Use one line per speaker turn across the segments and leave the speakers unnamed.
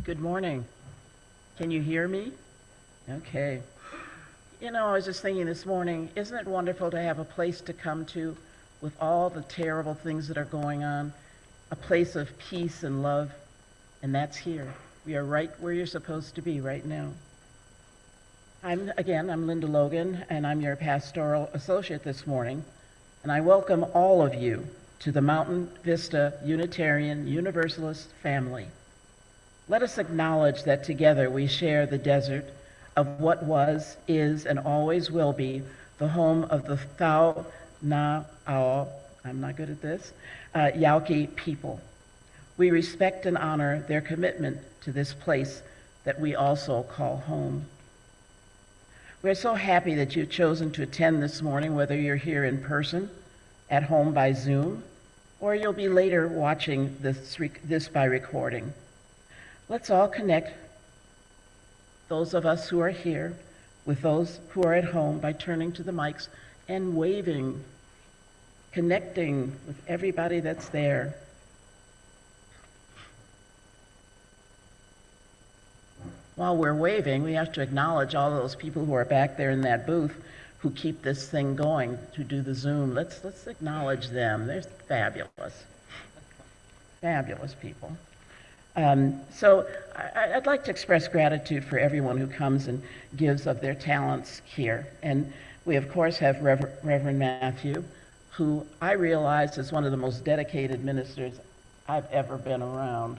Good morning. Can you hear me? Okay. I was just thinking this morning, isn't it wonderful to have a place to come to with all the terrible things that are going on? A place of peace and love, and that's here. We are right where you're supposed to be right now. I'm Linda Logan, and I'm your pastoral associate this morning, and I welcome all of you to the Mountain Vista Unitarian Universalist family. Let us acknowledge that together we share the desert of what was, is, and always will be the home of the Thao Na Ao, I'm not good at this, Yaqui people. We respect and honor their commitment to this place that we also call home. We're so happy that you've chosen to attend this morning, whether you're here in person, at home by Zoom, or you'll be later watching this by recording. Let's all connect, those of us who are here, with those who are at home by turning to the mics and waving, connecting with everybody that's there. While we're waving, we have to acknowledge all those people who are back there in that booth who keep this thing going, to do the Zoom. Let's acknowledge them. They're fabulous. Fabulous people. So I'd like to express gratitude for everyone who comes and gives of their talents here. And we, of course, have Reverend Matthew, who I realize is one of the most dedicated ministers I've ever been around.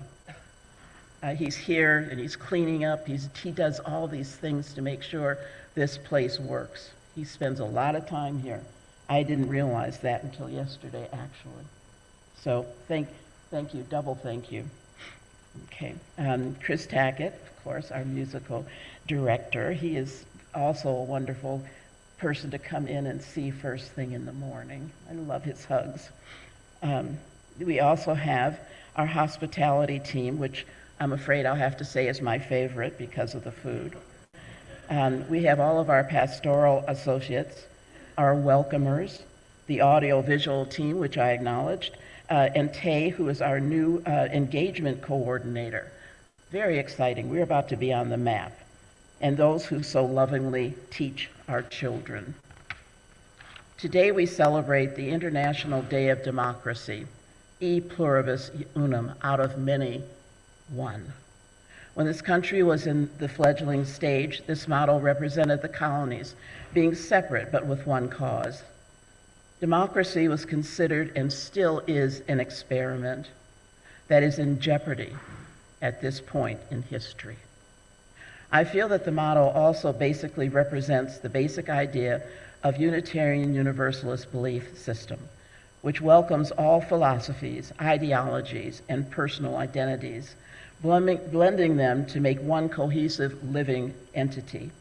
He's here and he's cleaning up. He does all these things to make sure this place works. He spends a lot of time here. I didn't realize that until yesterday, actually. So thank you, double thank you. Okay, Chris Tackett, of course, our musical director. He is also a wonderful person to come in and see first thing in the morning. I love his hugs. We also have our hospitality team, which I'm afraid I'll have to say is my favorite because of the food. We have all of our pastoral associates, our welcomers, the audio-visual team, which I acknowledged, and Tay, who is our new engagement coordinator. Very exciting. We're about to be on the map. And those who so lovingly teach our children. Today we celebrate the International Day of Democracy, E Pluribus Unum, out of many, one. When this country was in the fledgling stage, this motto represented the colonies being separate but with one cause. Democracy was considered and still is an experiment that is in jeopardy at this point in history. I feel that the motto also basically represents the basic idea of Unitarian Universalist belief system, which welcomes all philosophies, ideologies, and personal identities, blending them to make one cohesive living entity.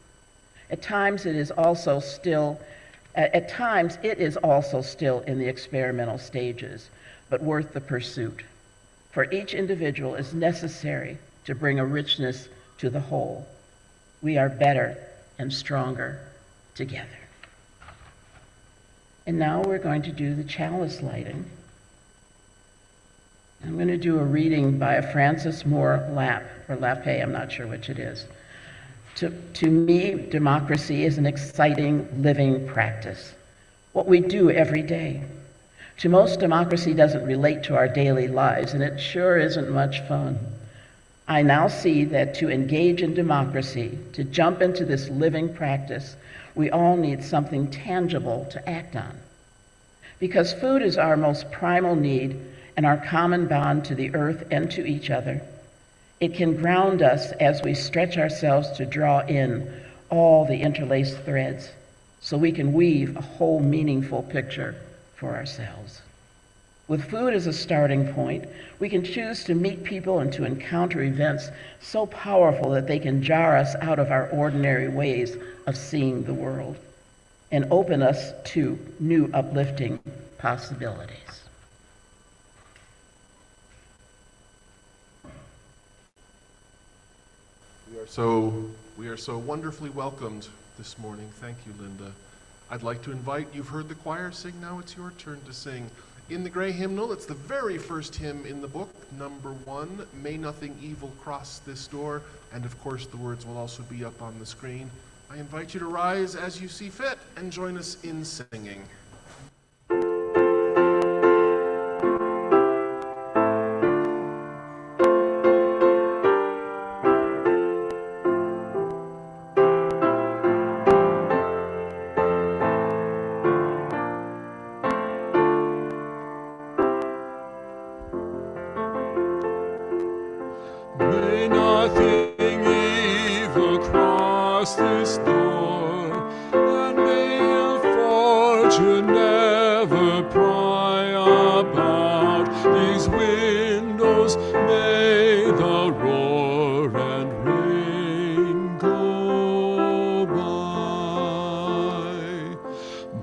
At times it is also still in the experimental stages, but worth the pursuit. For each individual is necessary to bring a richness to the whole. We are better and stronger together. And now we're going to do the chalice lighting. I'm going to do a reading by a Francis Moore Lapp, or Lappe, I'm not sure which it is. To me, democracy is an exciting living practice, what we do every day. To most, democracy doesn't relate to our daily lives, and it sure isn't much fun. I now see that to engage in democracy, to jump into this living practice, we all need something tangible to act on. Because food is our most primal need and our common bond to the earth and to each other, it can ground us as we stretch ourselves to draw in all the interlaced threads so we can weave a whole meaningful picture for ourselves. With food as a starting point, we can choose to meet people and to encounter events so powerful that they can jar us out of our ordinary ways of seeing the world and open us to new uplifting possibilities.
We are so wonderfully welcomed this morning. Thank you, Linda. I'd like to invite, you've heard the choir sing, now it's your turn to sing. In the gray hymnal, it's the very first hymn in the book, number 1, May Nothing Evil Cross This Door, and of course the words will also be up on the screen. I invite you to rise as you see fit and join us in singing.
May nothing evil cross this door, and may ill fortune never pry about these windows. May the roar and rain go by.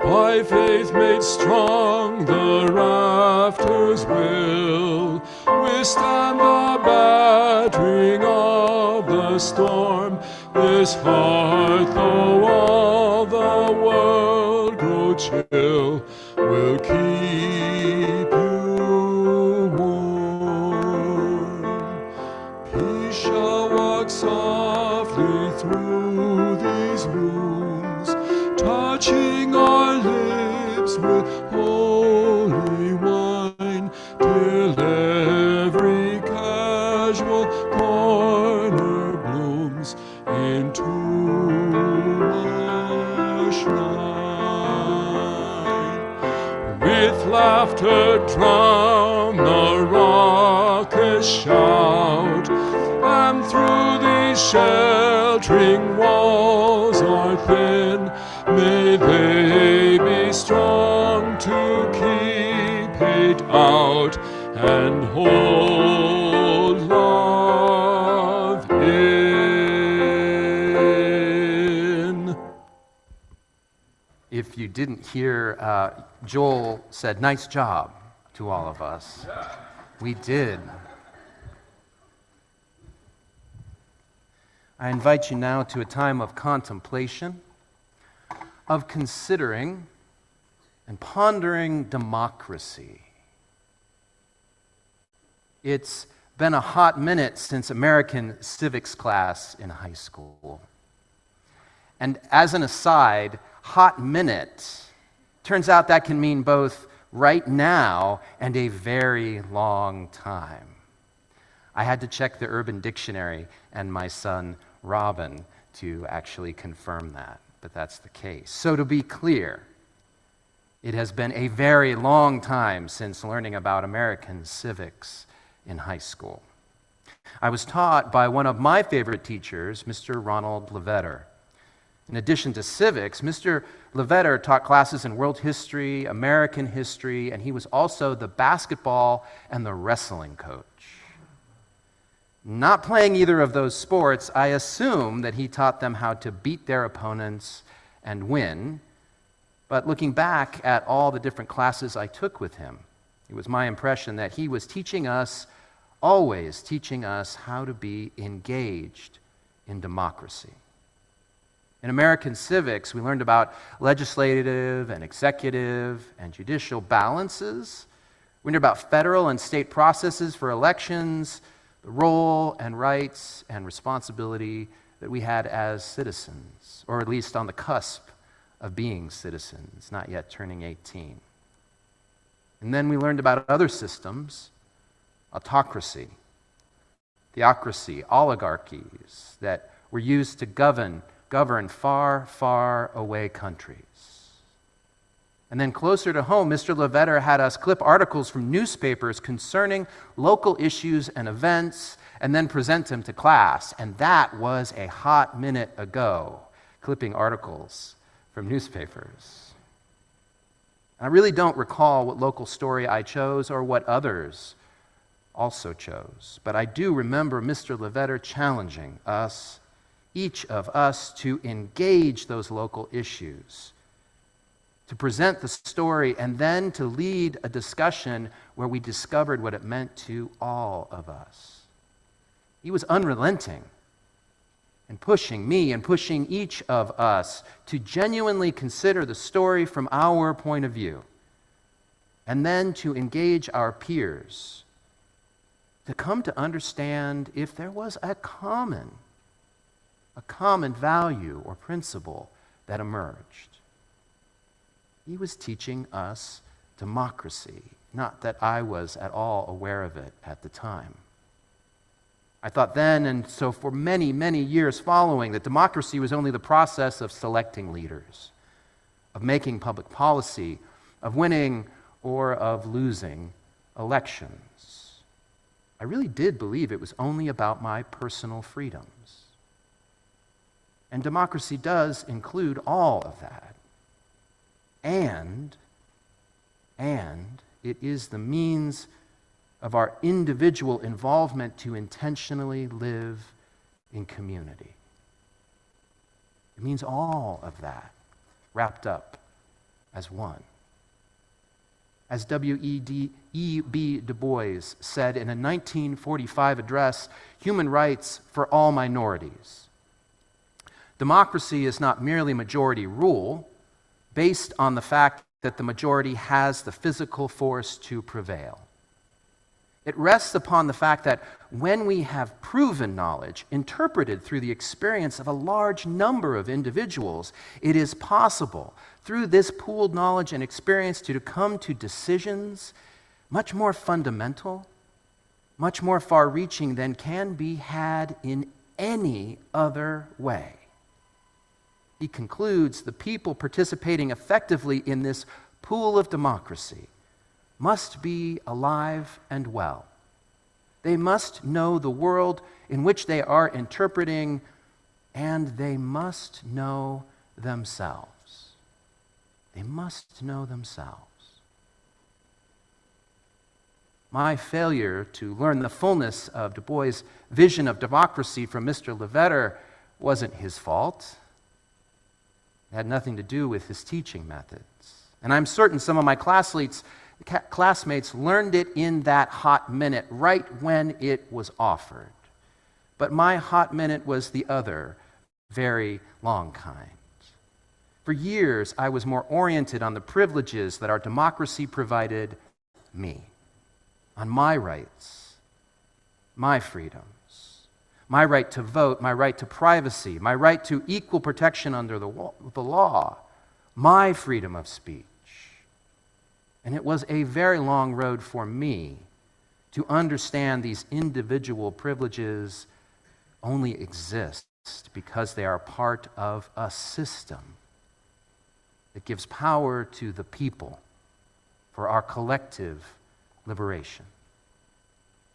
By faith made strong, the rafters will withstand the battering of the storm. This heart, though all the world grow chill, will keep you warm. Peace shall walk softly through these rooms, touching our lips with holy wine, till every casual corner blooms into a shrine. With laughter drown the raucous shout, and through these sheltering walls are thin. May they be strong to keep hate out and hold love in.
If you didn't hear, Joel said, "Nice job," to all of us. We did. I invite you now to a time of contemplation, of considering and pondering democracy. It's been a hot minute since American civics class in high school. And as an aside, hot minute, turns out that can mean both right now and a very long time. I had to check the Urban Dictionary and my son Robin to actually confirm that, but that's the case. So to be clear, it has been a very long time since learning about American civics in high school. I was taught by one of my favorite teachers, Mr. Ronald Levetter. In addition to civics, Mr. Levetter taught classes in world history, American history, and he was also the basketball and the wrestling coach. Not playing either of those sports, I assume that he taught them how to beat their opponents and win. But looking back at all the different classes I took with him, it was my impression that he was teaching us, always teaching us how to be engaged in democracy. In American civics, we learned about legislative and executive and judicial balances. We learned about federal and state processes for elections, the role and rights and responsibility that we had as citizens, or at least on the cusp of being citizens, not yet turning 18. And then we learned about other systems, autocracy, theocracy, oligarchies that were used to govern far, far away countries. And then closer to home, Mr. Levetter had us clip articles from newspapers concerning local issues and events and then present them to class. And that was a hot minute ago, clipping articles from newspapers. I really don't recall what local story I chose or what others also chose, but I do remember Mr. Levetter challenging us, each of us, to engage those local issues, to present the story, and then to lead a discussion where we discovered what it meant to all of us. He was unrelenting in pushing me and pushing each of us to genuinely consider the story from our point of view, and then to engage our peers, to come to understand if there was a common value or principle that emerged. He was teaching us democracy, not that I was at all aware of it at the time. I thought then, and so for many, many years following, that democracy was only the process of selecting leaders, of making public policy, of winning or of losing elections. I really did believe it was only about my personal freedoms. And democracy does include all of that. And it is the means of our individual involvement to intentionally live in community. It means all of that wrapped up as one. As W.E.B. Du Bois said in a 1945 address, "Human rights for all minorities. Democracy is not merely majority rule, based on the fact that the majority has the physical force to prevail. It rests upon the fact that when we have proven knowledge, interpreted through the experience of a large number of individuals, it is possible, through this pooled knowledge and experience, to come to decisions much more fundamental, much more far-reaching than can be had in any other way." He concludes, the people participating effectively in this pool of democracy must be alive and well. They must know the world in which they are interpreting, and they must know themselves. They must know themselves. My failure to learn the fullness of Du Bois' vision of democracy from Mr. Levetter wasn't his fault. It had nothing to do with his teaching methods. And I'm certain some of my classmates learned it in that hot minute, right when it was offered. But my hot minute was the other, very long kind. For years, I was more oriented on the privileges that our democracy provided me, on my rights, my freedoms, my right to vote, my right to privacy, my right to equal protection under the law, my freedom of speech. And it was a very long road for me to understand these individual privileges only exist because they are part of a system that gives power to the people for our collective liberation.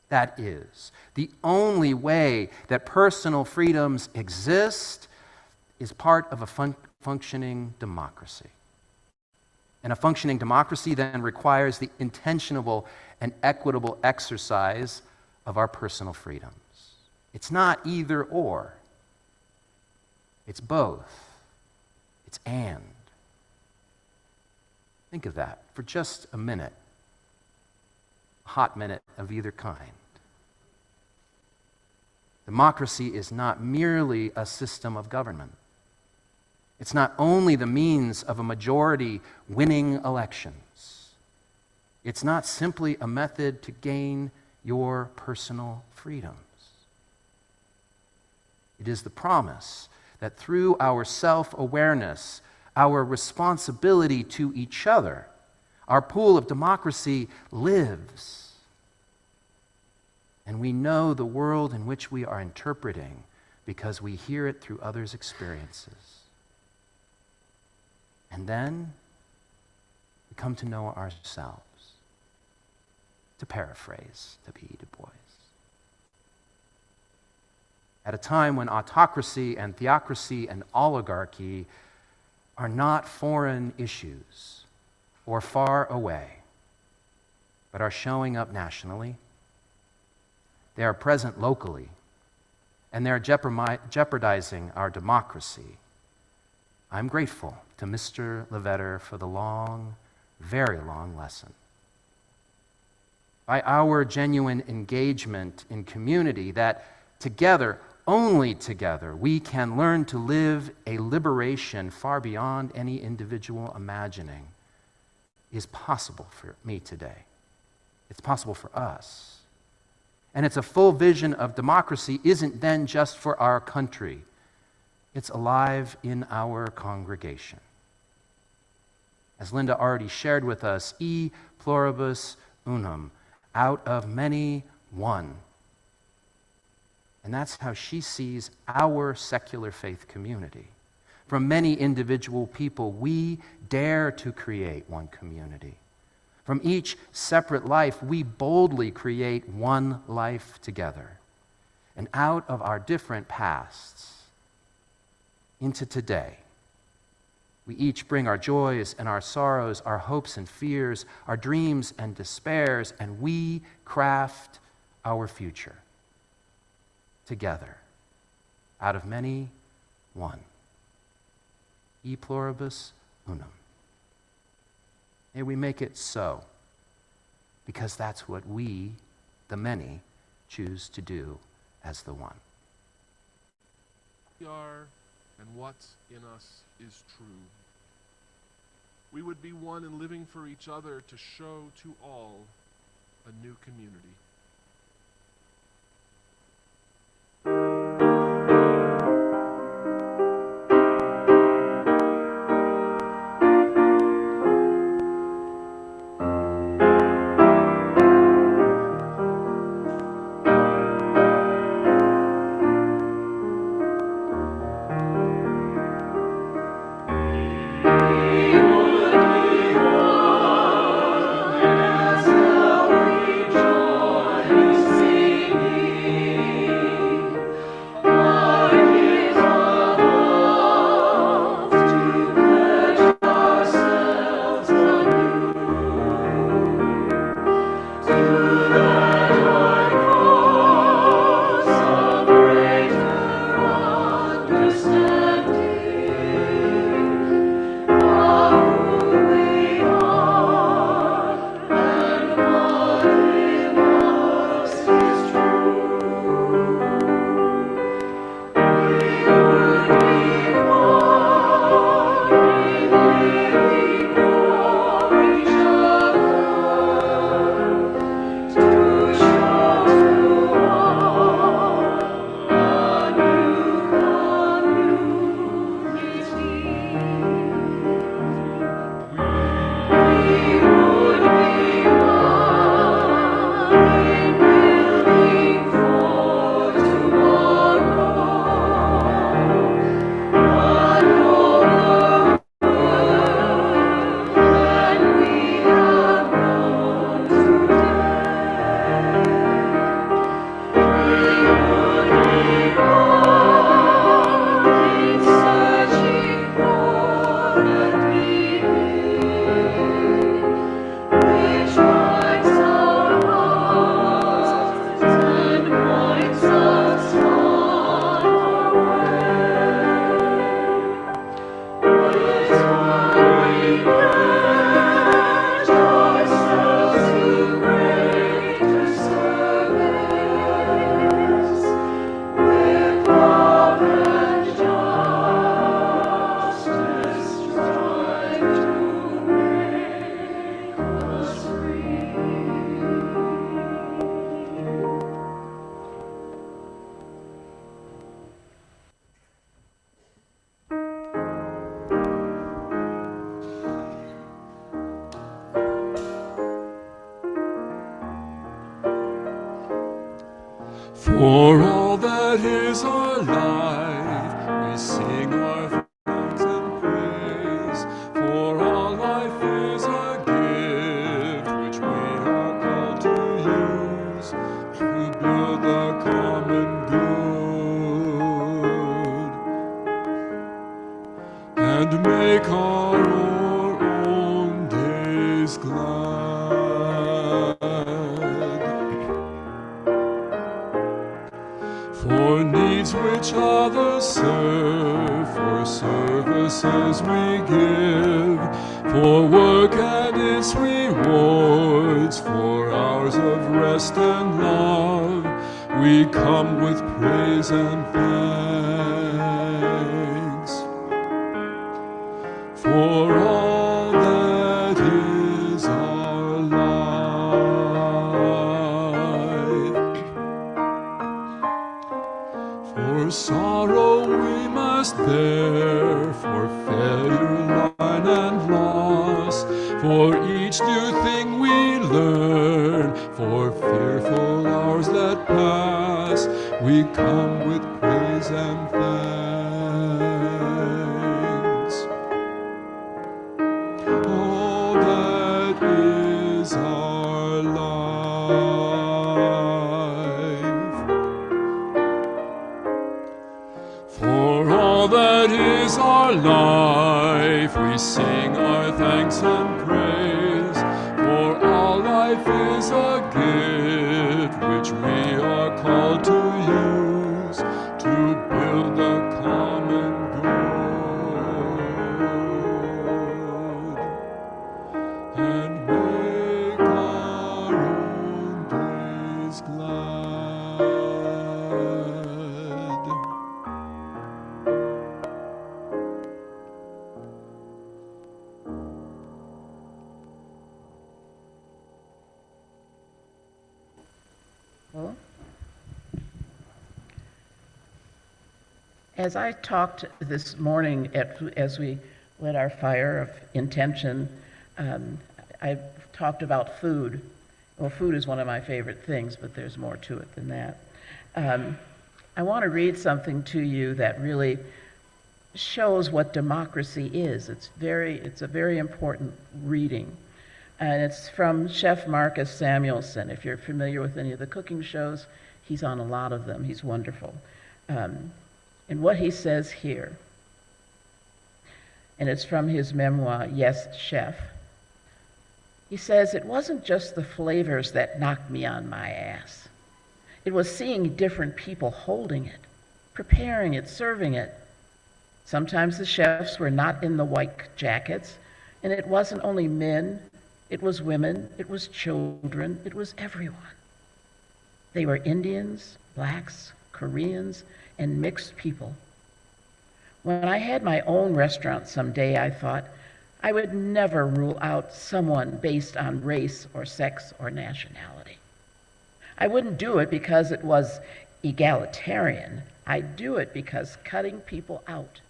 That is, the only way that personal freedoms exist is part of a functioning democracy. And a functioning democracy then requires the intentional and equitable exercise of our personal freedoms. It's not either or. It's both. It's and. Think of that for just a minute. A hot minute of either kind. Democracy is not merely a system of government. It's not only the means of a majority winning elections. It's not simply a method to gain your personal freedoms. It is the promise that through our self-awareness, our responsibility to each other, our pool of democracy lives. And we know the world in which we are interpreting because we hear it through others' experiences. And then we come to know ourselves, to paraphrase W.E. Du Bois. At a time when autocracy and theocracy and oligarchy are not foreign issues or far away, but are showing up nationally, they are present locally, and they're jeopardizing our democracy. I'm grateful to Mr. Levetter for the long, very long lesson. By our genuine engagement in community, that together, only together, we can learn to live a liberation far beyond any individual imagining. is possible for me today. It's possible for us. And it's a full vision of democracy isn't then just for our country. It's alive in our congregation. As Linda already shared with us, e pluribus unum, out of many, one. And that's how she sees our secular faith community. From many individual people, we dare to create one community. From each separate life, we boldly create one life together. And out of our different pasts into today, we each bring our joys and our sorrows, our hopes and fears, our dreams and despairs, and we craft our future together. Out of many, one. E pluribus unum. May we make it so, because that's what we, the many, choose to do as the one.
We are, and what in us is true. We would be one in living for each other to show to all a new community.
For all that is our life, we sing our thanks and praise. For all life is a gift which we are called to use to build the common good and make our own days glad. For needs which others serve, for services we give, for work and its rewards, for hours of rest and love, we come with praise and thanks. For all that is for each new thing we learn, for fearful hours that pass, we come with praise and thanks. All that is our life, for all that is our life, we sing our thanks and praise. For all life is a gift which we are called to use to build the common good and make our own days glad.
Well, as I talked this morning as we lit our fire of intention, I talked about food. Well, food is one of my favorite things, but there's more to it than that. I want to read something to you that really shows what democracy is. It's a very important reading. And it's from Chef Marcus Samuelsson. If you're familiar with any of the cooking shows, he's on a lot of them. He's wonderful. And what he says here, and it's from his memoir, Yes, Chef. He says, "It wasn't just the flavors that knocked me on my ass. It was seeing different people holding it, preparing it, serving it. Sometimes the chefs were not in the white jackets, and it wasn't only men, it was women, it was children, it was everyone. They were Indians, blacks, Koreans, and mixed people. When I had my own restaurant someday, I thought I would never rule out someone based on race or sex or nationality. I wouldn't do it because it was egalitarian. I'd do it because cutting people out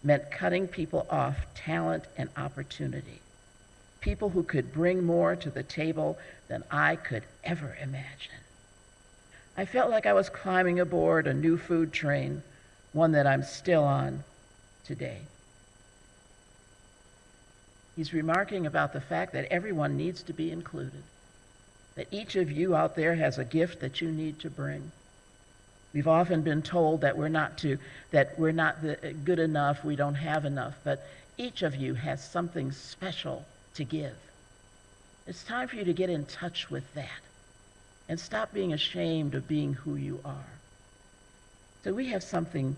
meant cutting people off talent and opportunity. People who could bring more to the table than I could ever imagine. I felt like I was climbing aboard a new food train, one that I'm still on today." He's remarking about the fact that everyone needs to be included, that each of you out there has a gift that you need to bring. We've often been told that we're not good enough, we don't have enough, but each of you has something special to give. It's time for you to get in touch with that and stop being ashamed of being who you are. So we have something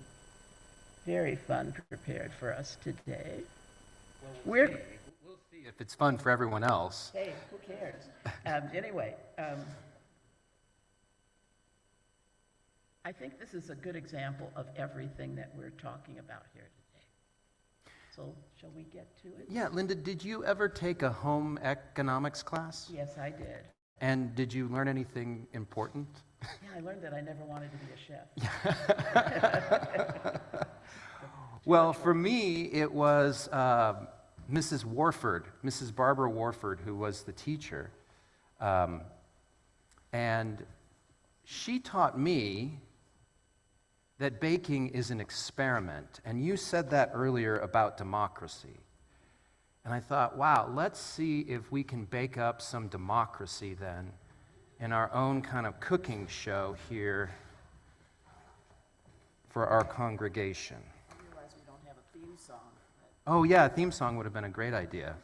very fun prepared for us today.
We'll see if it's fun for everyone else.
Hey, who cares? Anyway, I think this is a good example of everything that we're talking about here today. So, shall we get to it?
Yeah, Linda, did you ever take a home economics class?
Yes, I did.
And did you learn anything important?
Yeah, I learned that I never wanted to be a chef.
Well, for me, it was Mrs. Warford, Mrs. Barbara Warford, who was the teacher. And she taught me that baking is an experiment. And you said that earlier about democracy. And I thought, wow, let's see if we can bake up some democracy then in our own kind of cooking show here for our congregation.
I realize we don't have a theme song.
Oh, yeah, a theme song would have been a great idea.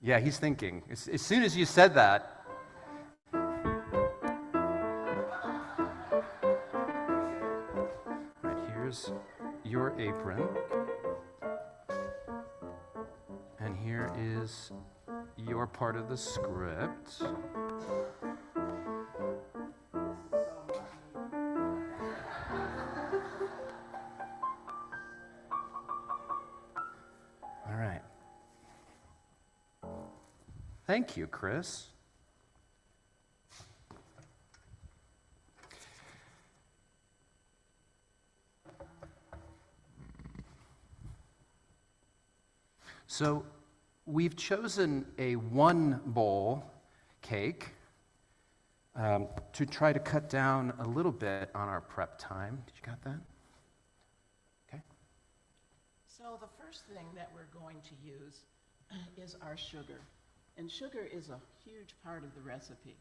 Yeah, he's thinking. As soon as you said that, right, here's your apron. And here is your part of the script. All right. Thank you, Chris. So, we've chosen a one bowl cake to try to cut down a little bit on our prep time. Did you got that? Okay.
So the first thing that we're going to use is our sugar. And sugar is a huge part of the recipe.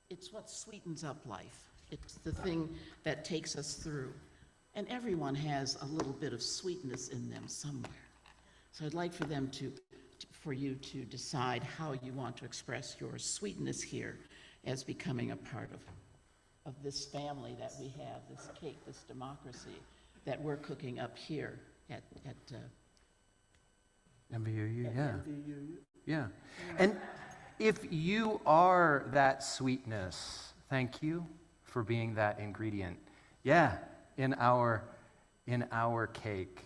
It's what sweetens up life. It's the thing that takes us through. And everyone has a little bit of sweetness in them somewhere. So I'd like for them for you to decide how you want to express your sweetness here as becoming a part of this family that we have, this cake, this democracy that we're cooking up here at
MVUU, yeah.
MVUU.
Yeah. And if you are that sweetness, thank you for being that ingredient. Yeah, in our cake.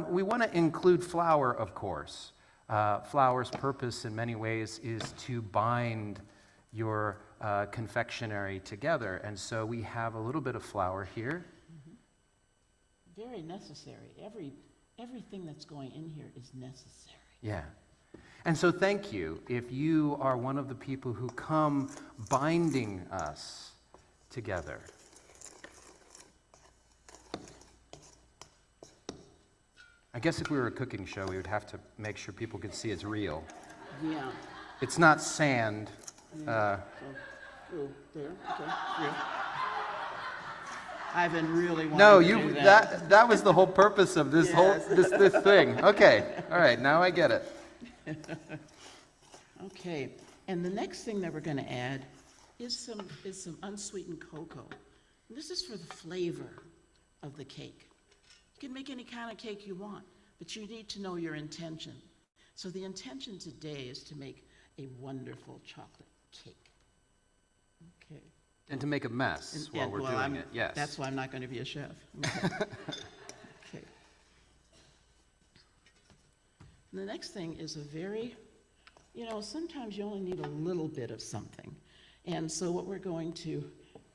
We want to include flour, of course. Flour's purpose in many ways is to bind your confectionery together. And so we have a little bit of flour here.
Very necessary. Everything that's going in here is necessary.
Yeah. And so thank you if you are one of the people who come binding us together. I guess if we were a cooking show, we would have to make sure people could see it's real.
Yeah.
It's not sand.
Oh, there. Okay. Yeah. I've been really wanting
No,
to
you
do that.
that was the whole purpose of this whole
Yes.
this thing. Okay. All right, now I get it.
Okay. And the next thing that we're going to add is some unsweetened cocoa. And this is for the flavor of the cake. You can make any kind of cake you want, but you need to know your intention. So the intention today is to make a wonderful chocolate cake. Okay.
And to make a mess while we're doing it. Yes.
That's why I'm not going to be a chef. Okay. Okay. And the next thing is a very, sometimes you only need a little bit of something. And so what we're going to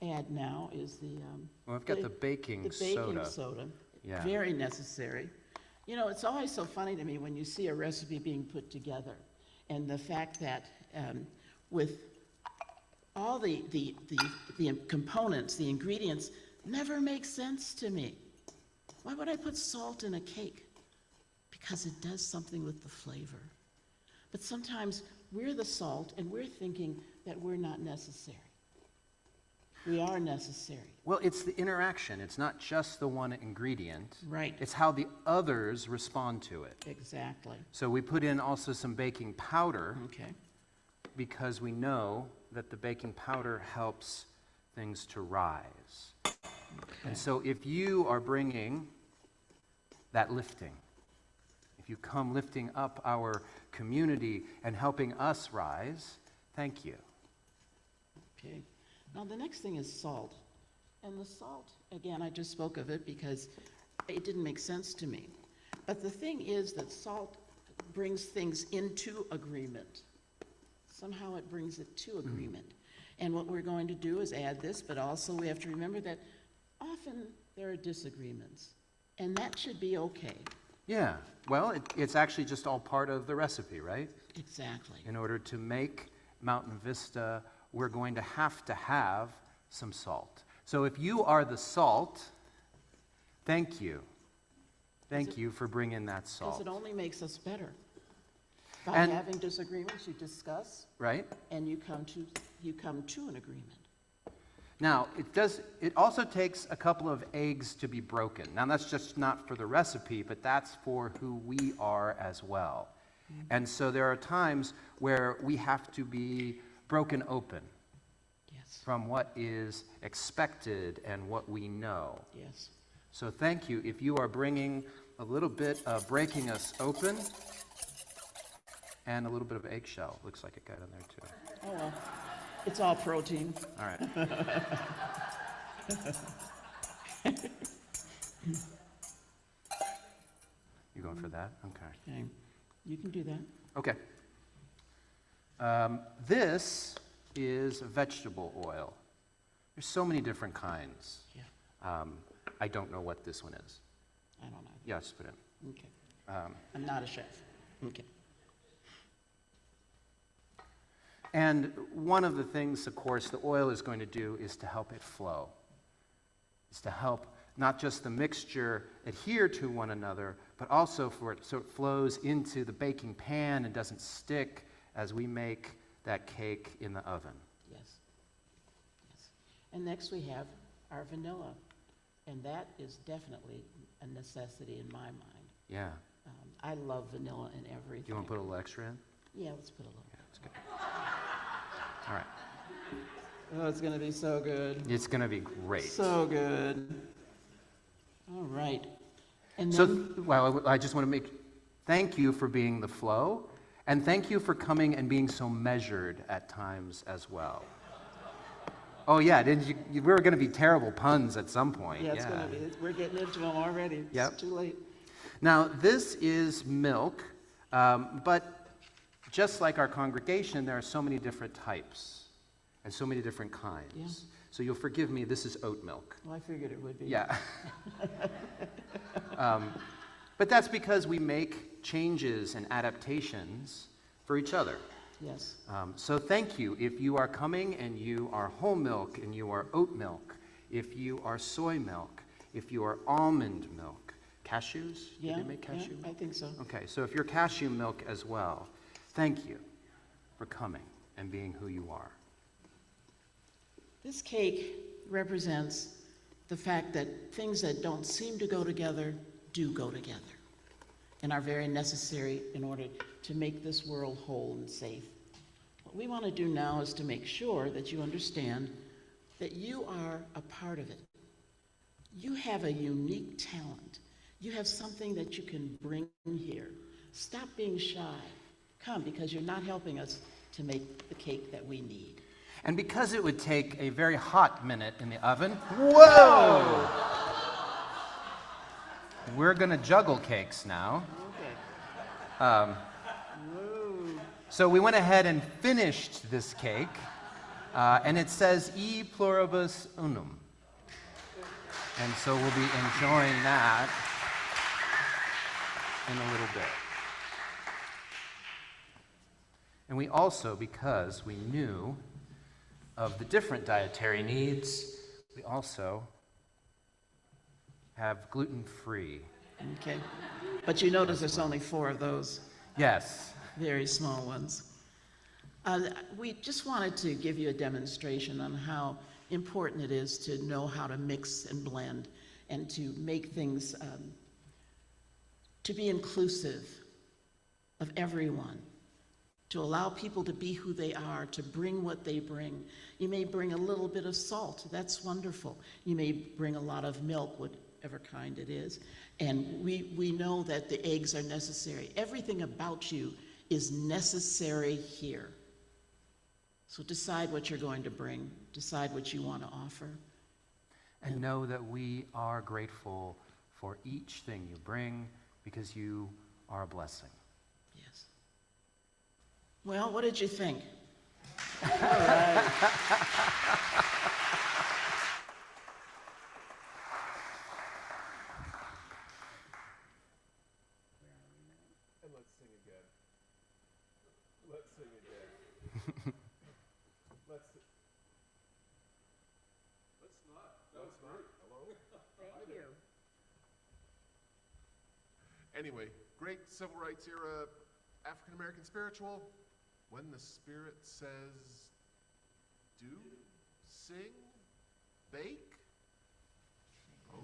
add now is
Well, I've got the baking
soda.
Yeah.
Very necessary. It's always so funny to me when you see a recipe being put together, and the fact that with all the components, the ingredients, never make sense to me. Why would I put salt in a cake? Because it does something with the flavor. But sometimes we're the salt, and we're thinking that we're not necessary. We are necessary.
Well, it's the interaction. It's not just the one ingredient.
Right.
It's how the others respond to it.
Exactly.
So we put in also some baking powder
Okay.
because we know that the baking powder helps things to rise. And so if you are bringing that lifting, if you come lifting up our community and helping us rise, thank you.
Okay. Now, the next thing is salt. And the salt, again, I just spoke of it because it didn't make sense to me. But the thing is that salt brings things into agreement. Somehow it brings it to agreement. And what we're going to do is add this, but also we have to remember that often there are disagreements. And that should be okay.
Yeah, well, it's actually just all part of the recipe, right?
Exactly.
In order to make Mountain Vista, we're going to have some salt. So if you are the salt, thank you. Thank you for bringing that salt.
Because it only makes us better. By
And-
having disagreements, you discuss,
Right?
and you come to an agreement.
Now, it also takes a couple of eggs to be broken. Now, that's just not for the recipe, but that's for who we are as well. And so there are times where we have to be broken open
Yes.
from what is expected and what we know.
Yes.
So thank you if you are bringing a little bit of breaking us open and a little bit of eggshell. Looks like it got in there too.
Oh, well, it's all protein.
All right. You going for that? Okay.
Okay. You can do that.
Okay. This is vegetable oil. There's so many different kinds.
Yeah.
I don't know what this one is.
I don't know.
Yeah, just put it in.
Okay. I'm not a chef. Okay.
And one of the things, of course, the oil is going to do is to help it flow. It's to help not just the mixture adhere to one another, but also for it so it flows into the baking pan and doesn't stick as we make that cake in the oven.
Yes. Yes. And next we have our vanilla. And that is definitely a necessity in my mind.
Yeah.
I love vanilla in everything.
Do you want to put a little extra in?
Yeah, let's put a little.
Yeah, that's good. All right.
Oh, it's going to be so good.
It's going to be great.
So good. All right. And
So,
then,
well, I just want to thank you for being the flow, and thank you for coming and being so measured at times as well. Oh yeah, we were going to be terrible puns at some point.
yeah, it's going to be. We're getting into them already.
Yep.
It's too late.
Now, this is milk, but just like our congregation, there are so many different types and so many different kinds.
Yeah.
So you'll forgive me, this is oat milk.
Well, I figured it would be.
Yeah. But that's because we make changes and adaptations for each other.
Yes.
So thank you if you are coming and you are whole milk and you are oat milk, if you are soy milk, if you are almond milk. Cashews?
Yeah.
Did they make cashew
Yeah, I
milk?
think so.
Okay, so if you're cashew milk as well, thank you for coming and being who you are.
This cake represents the fact that things that don't seem to go together do go together and are very necessary in order to make this world whole and safe. What we want to do now is to make sure that you understand that you are a part of it. You have a unique talent. You have something that you can bring here. Stop being shy. Come, because you're not helping us to make the cake that we need.
And because it would take a very hot minute in the oven, whoa! We're going to juggle cakes now.
Okay.
So we went ahead and finished this cake, and it says E Pluribus Unum. And so we'll be enjoying that in a little bit. And we also, because we knew of the different dietary needs, we also have gluten-free.
Okay. But you notice there's only 4 of those.
Yes.
Very small ones. We just wanted to give you a demonstration on how important it is to know how to mix and blend and to make things, to be inclusive of everyone, to allow people to be who they are, to bring what they bring. You may bring a little bit of salt, that's wonderful. You may bring a lot of milk, whatever kind it is, and we know that the eggs are necessary. Everything about you is necessary here. So decide what you're going to bring, decide what you want to offer.
And know that we are grateful for each thing you bring because you are a blessing.
Yes. Well, what did you think? All right.
And let's sing again. Let's sing again. Let's not. That was great. Hello?
Thank you.
Anyway, great civil rights era African American spiritual. When the Spirit says, do, sing, bake, vote.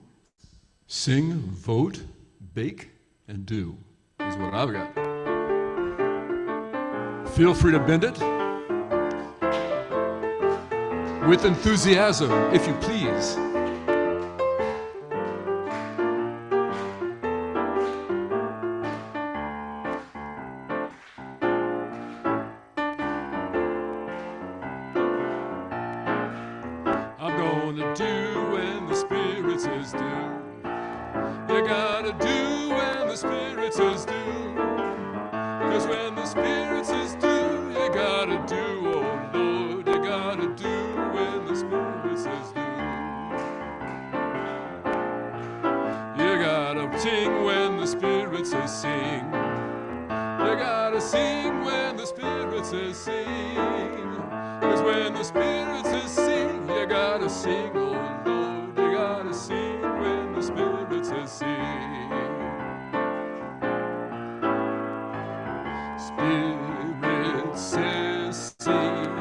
Sing, vote, bake, and do is what I've got. Feel free to bend it with enthusiasm, if you please. I'm gonna do when the Spirit says do. You gotta do when the Spirit says do. 'Cause when the Spirit says do, you gotta do, oh Lord, you gotta do when the Spirit says do. You gotta sing when the Spirit says sing. You gotta sing when the Spirit Spirit says sing. 'Cause when the Spirit says sing, you gotta sing, oh Lord. You gotta sing when the Spirit says sing. Spirit says sing.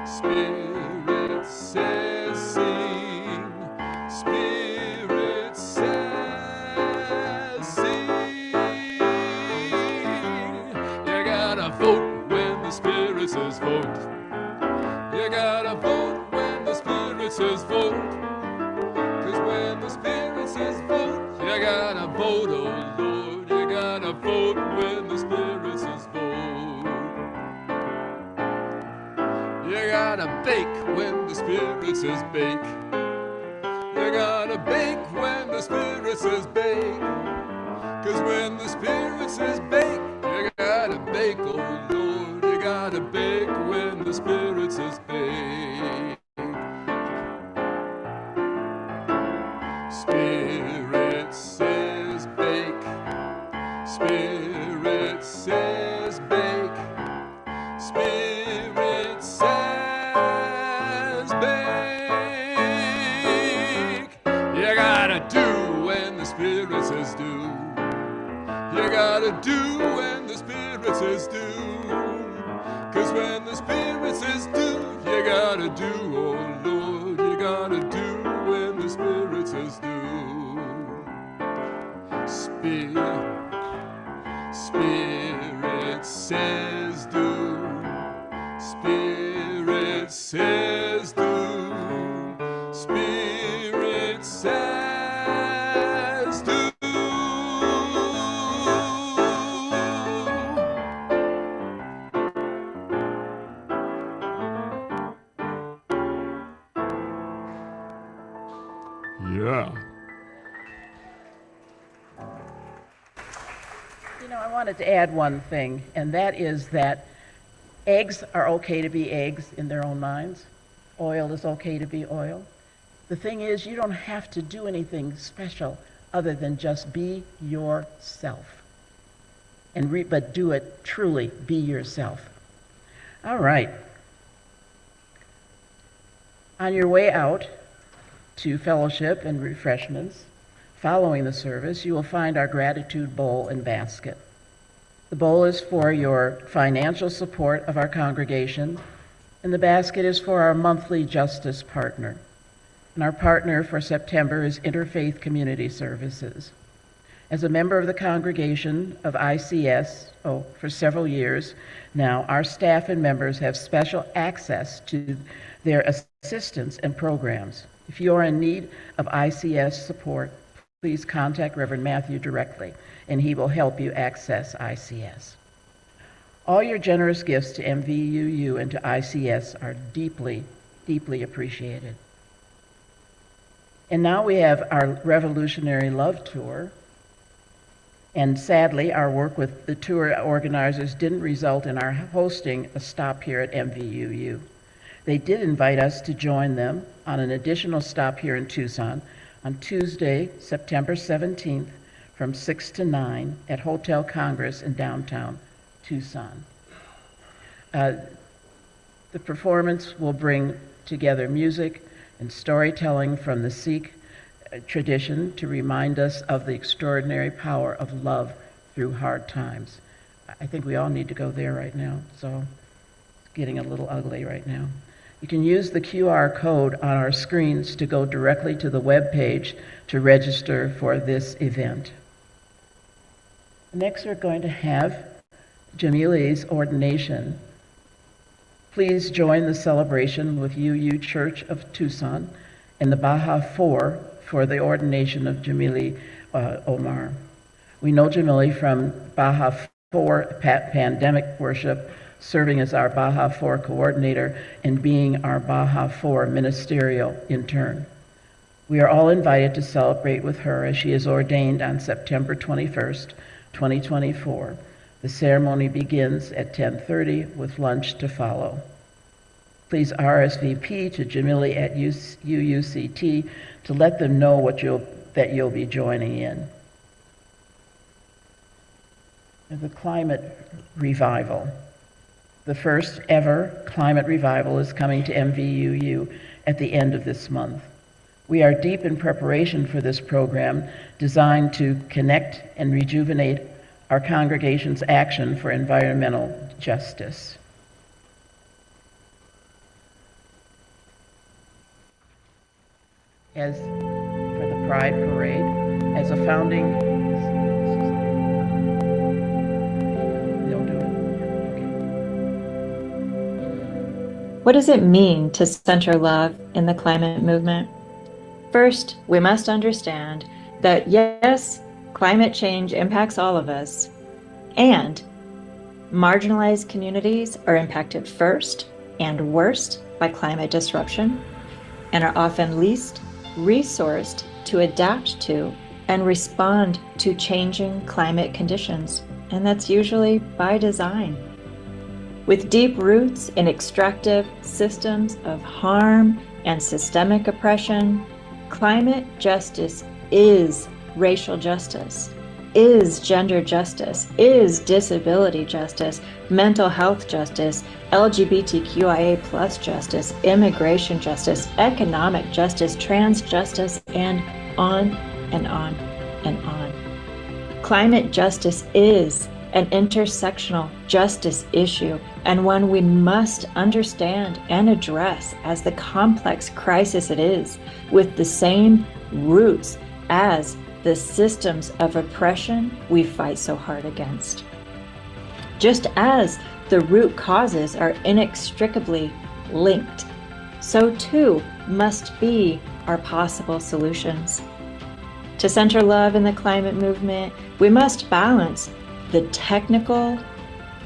Spirit says sing. Spirit says sing. You gotta vote when the Spirit says vote. You gotta vote when the Spirit says vote. 'Cause when the Spirit says vote, you gotta vote, oh Lord. You gotta vote when the Spirit says vote. You gotta bake when the Spirit says bake. You gotta bake when the Spirit says bake. 'Cause when the Spirit says bake, you gotta bake, oh Lord. You gotta bake when the Spirit says bake. Spirit says bake. Spirit says bake. Spirit says bake. You gotta do when the Spirit says do. You gotta do when the Spirit says do. 'Cause when the Spirit says do, you gotta do, oh Lord. You gotta do when the Spirit says do. Spirit says do. Spirit says do. Spirit says do. Yeah.
You know, I wanted to add one thing, and that is that eggs are okay to be eggs in their own minds. Oil is okay to be oil. The thing is, you don't have to do anything special other than just be yourself. But do it truly, be yourself. All right. On your way out to fellowship and refreshments, following the service, you will find our gratitude bowl and basket. The bowl is for your financial support of our congregation, and the basket is for our monthly justice partner. And our partner for September is Interfaith Community Services. As a member of the congregation of ICS, for several years now, our staff and members have special access to their assistance and programs. If you are in need of ICS support, please contact Reverend Matthew directly, and he will help you access ICS. All your generous gifts to MVUU and to ICS are deeply, deeply appreciated. And now we have our Revolutionary Love Tour. And sadly, our work with the tour organizers didn't result in our hosting a stop here at MVUU. They did invite us to join them on an additional stop here in Tucson on Tuesday, September 17th from 6 to 9 at Hotel Congress in downtown Tucson. The performance will bring together music and storytelling from the Sikh tradition to remind us of the extraordinary power of love through hard times. I think we all need to go there right now, so it's getting a little ugly right now. You can use the QR code on our screens to go directly to the web page to register for this event. Next, we're going to have Jamili's ordination. Please join the celebration with UU Church of Tucson and the Baja Four for the ordination of Jamili Omar. We know Jamili from Baja Four pandemic worship, serving as our Baja Four coordinator and being our Baja Four ministerial intern. We are all invited to celebrate with her as she is ordained on September 21st, 2024. The ceremony begins at 10:30 with lunch to follow. Please RSVP to Jamili at UUCT to let them know that you'll be joining in. And the climate revival. The first ever climate revival is coming to MVUU at the end of this month. We are deep in preparation for this program designed to connect and rejuvenate our congregation's action for environmental justice. As for the Pride Parade, as a founding, they'll do it. Okay.
What does it mean to center love in the climate movement? First, we must understand that yes, climate change impacts all of us, and marginalized communities are impacted first and worst by climate disruption and are often least resourced to adapt to and respond to changing climate conditions. And that's usually by design. With deep roots in extractive systems of harm and systemic oppression, climate justice is racial justice, is gender justice, is disability justice, mental health justice, LGBTQIA plus justice, immigration justice, economic justice, trans justice, and on and on and on. Climate justice is an intersectional justice issue and one we must understand and address as the complex crisis it is, with the same roots as the systems of oppression we fight so hard against. Just as the root causes are inextricably linked, so too must be our possible solutions. To center love in the climate movement, we must balance the technical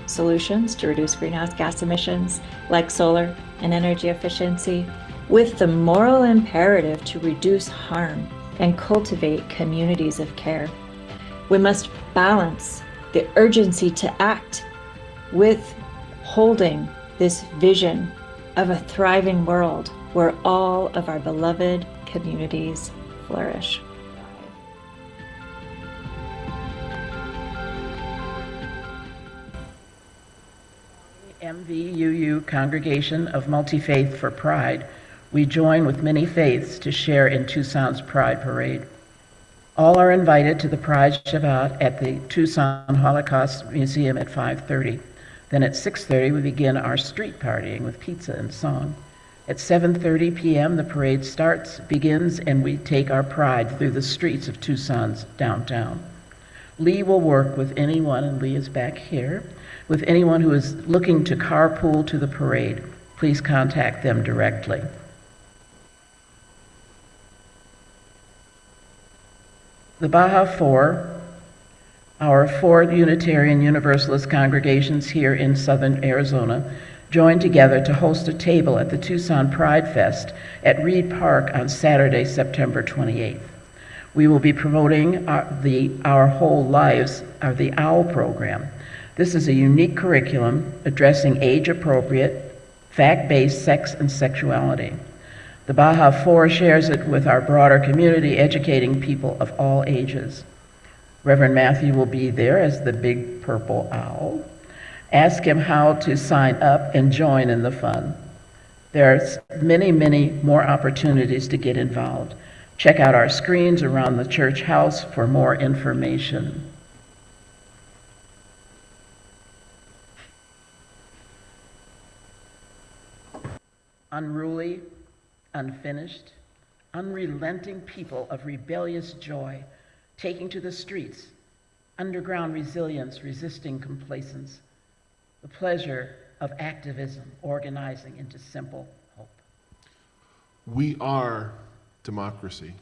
solutions to reduce greenhouse gas emissions, like solar and energy efficiency, with the moral imperative to reduce harm and cultivate communities of care. We must balance the urgency to act with holding this vision of a thriving world where all of our beloved communities flourish.
MVUU Congregation of Multi-Faith for Pride, we join with many faiths to share in Tucson's Pride Parade. All are invited to the Pride Shabbat at the Tucson Holocaust Museum at 5:30. Then at 6:30 we begin our street partying with pizza and song. At 7:30 p.m. the parade begins, and we take our pride through the streets of Tucson's downtown. Lee will work with anyone, and Lee is back here, with anyone who is looking to carpool to the parade. Please contact them directly. The Baja Four, our four Unitarian Universalist congregations here in southern Arizona, joined together to host a table at the Tucson Pride Fest at Reed Park on Saturday, September 28th. We will be promoting Our Whole Lives, the OWL program. This is a unique curriculum addressing age-appropriate, fact-based sex and sexuality. The Baja Four shares it with our broader community, educating people of all ages. Reverend Matthew will be there as the big purple owl. Ask him how to sign up and join in the fun. There's many, many more opportunities to get involved. Check out our screens around the church house for more information. Unruly, unfinished, unrelenting people of rebellious joy, taking to the streets, underground resilience, resisting complacence, the pleasure of activism, organizing into simple hope.
We are democracy.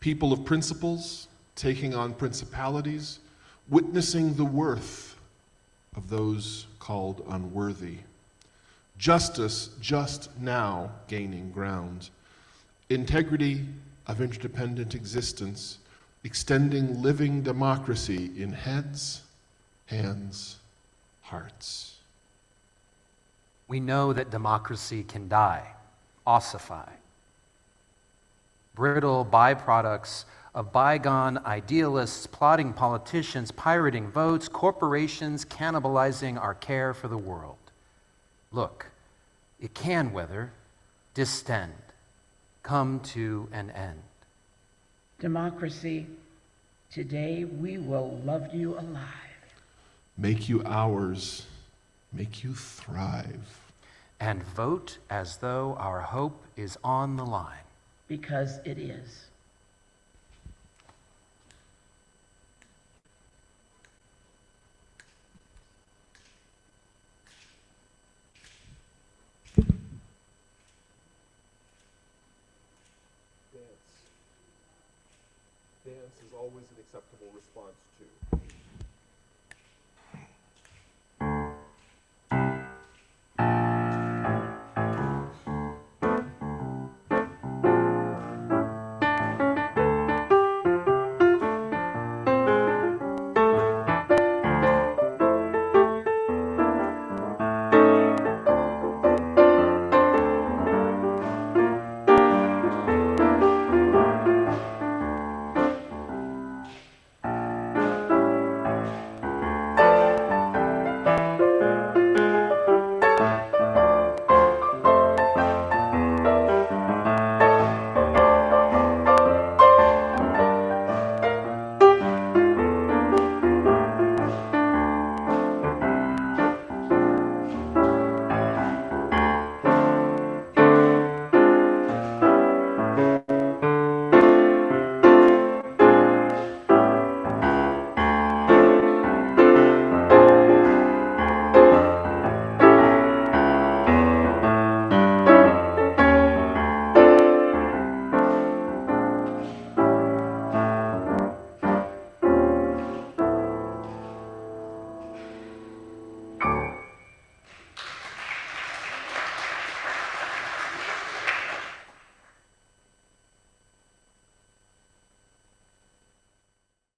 People of principles taking on principalities, witnessing the worth of those called unworthy. Justice just now gaining ground. Integrity of interdependent existence, extending living democracy in heads, hands, hearts.
We know that democracy can die, ossify. brittle byproducts of bygone idealists, plotting politicians, pirating votes, corporations cannibalizing our care for the world. Look, it can wither, distend, come to an end.
Democracy, today we will love you alive.
Make you ours, make you thrive.
And vote as though our hope is on the line.
Because it is.
Dance is always an acceptable response too.